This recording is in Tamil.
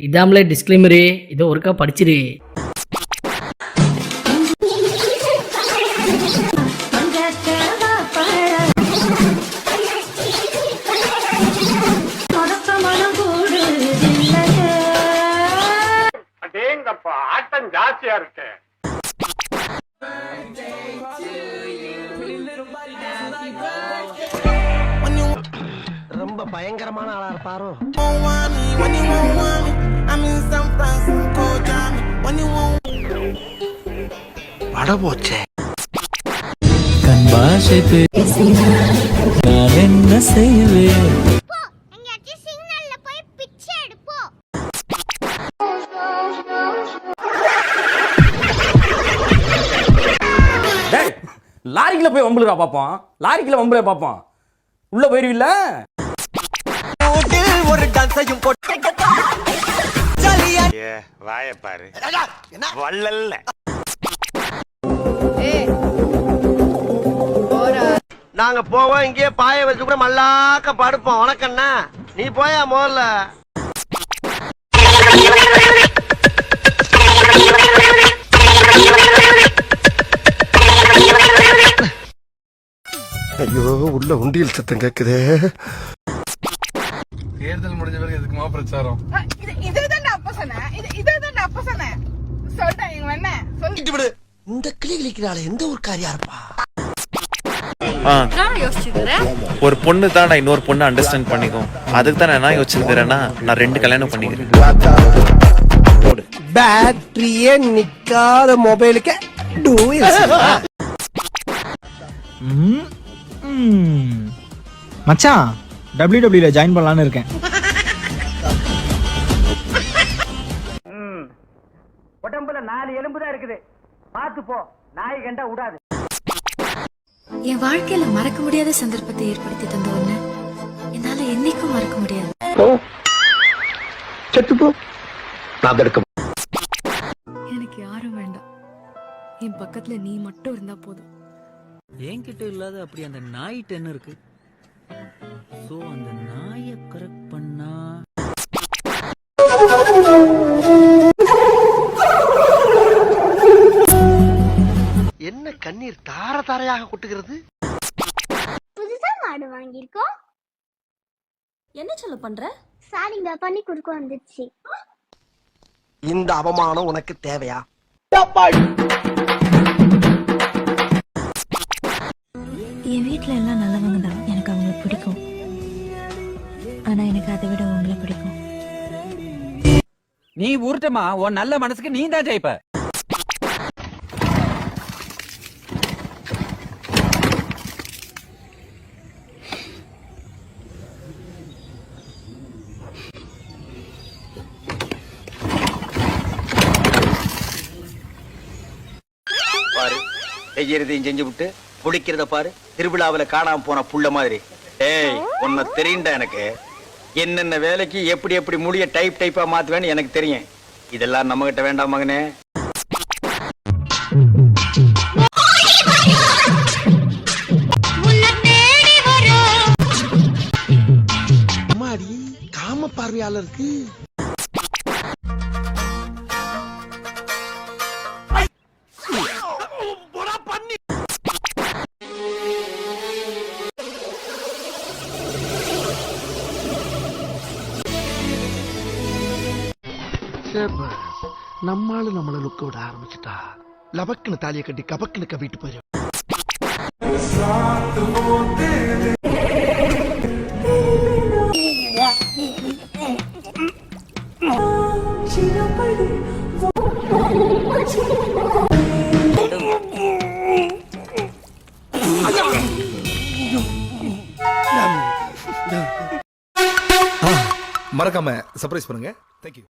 இதாமலே டிஸ்க்ளைமரு, இதோ ஒருக்கா படிச்சிரு. அடேங்கப்பா, ஆட்டம் ஜாஸ்தியா இருக்கு. ரொம்ப பயங்கரமான ஆளா இருப்பாரோ. பட போச்சே. கண் பாஷை பேசி நான் என்ன செய்வேன்? லாரிக்குள்ள போய் வம்புலுடா பாப்போம். லாரிக்குள்ள வம்புல பாப்போம். உள்ள போயிருவில்ல? ஒரு டான்ஸையும் போட்டு வாய பாரு, வள்ளல்ல. நாங்க போவோம், இங்கேயே பாய வச்சு கூட மல்லாக்க படுப்போம். வணக்கண்ணா, நீ போயா முதல்ல. ஐயோ, உள்ள உண்டியல் சத்தம் கேக்குதே. தேர்தல் முடிஞ்ச பிறகு எதுக்குமா பிரச்சாரம்? இந்த கிளி கிளிக்கிறாள், எந்த ஒரு காரியா இருப்பா? ஒரு பொண்ணு தான் நான் இன்னொரு பொண்ணு அண்டர்ஸ்டாண்ட் பண்ணிக்கும். அதுக்கு தான் நான் யோசிச்சிருக்கிறேன்னா நான் 2 கல்யாணம் பண்ணிக்கிறேன். பேட்டரியே நிக்காத மொபைலுக்கு மச்சான், WWE ஜாயின் பண்ணலான்னு இருக்கேன். உடம்புல 4 எலும்பு தான் இருக்குது, பார்த்து போ, நாய் கண்டா விடாது. என் வாழ்க்கையில மறக்க முடியாத சந்தர்ப்பத்தை ஏற்படுத்தி தந்த ஒண்ணு என்னால என்னைக்கும் மறக்க முடியாது. எனக்கு யாரும் வேண்டாம், என் பக்கத்துல நீ மட்டும் இருந்தா போதும். என்கிட்ட இல்லாத அப்படி அந்த நாய்ட்டு என்ன இருக்கு? சோ அந்த நாயை கரெக்ட் பண்ணா என்ன கண்ணீர் தார தாரையாக கொட்டுகிறது? புதுசா மாடு வாங்கியிருக்கோம். என்ன சொல்ல பண்ற? சாரிங்க, பண்ணி கொடுக்க வந்துச்சு. இந்த அவமானம் உனக்கு தேவையா? என் வீட்ல எல்லாம் நல்லவங்க தான், எனக்கு அவங்கள பிடிக்கும். ஆனா எனக்கு அதை விட உங்களை பிடிக்கும். நீ ஊர்ட்டமா, உன் நல்ல மனசுக்கு நீ தான் ஜெயிப்ப. பாரு, செய்யறதையும் செஞ்சு விட்டு குளிக்கிறத பாரு. திருவிழாவில காணாம போன புள்ள மாதிரி. ஏய், உன்னை தெரியுண்டா எனக்கு. என்னென்ன வேலைக்கு எப்படி எப்படி முடிய டைப் டைப்பா மாத்துவேன்னு எனக்கு தெரியும். இதெல்லாம் நம்ம கிட்ட வேண்டாம் மகனே. அம்மாடி, காம பார்வையாளருக்கு நம்மால நம்மள லுக்க விட ஆரம்பிச்சுட்டா, லபக்குன்னு தாலியை கட்டி கபக்குன்னு கவிட்டு போயிடும். மறக்காம சர்ப்ரைஸ் பண்ணுங்க. தேங்க்யூ.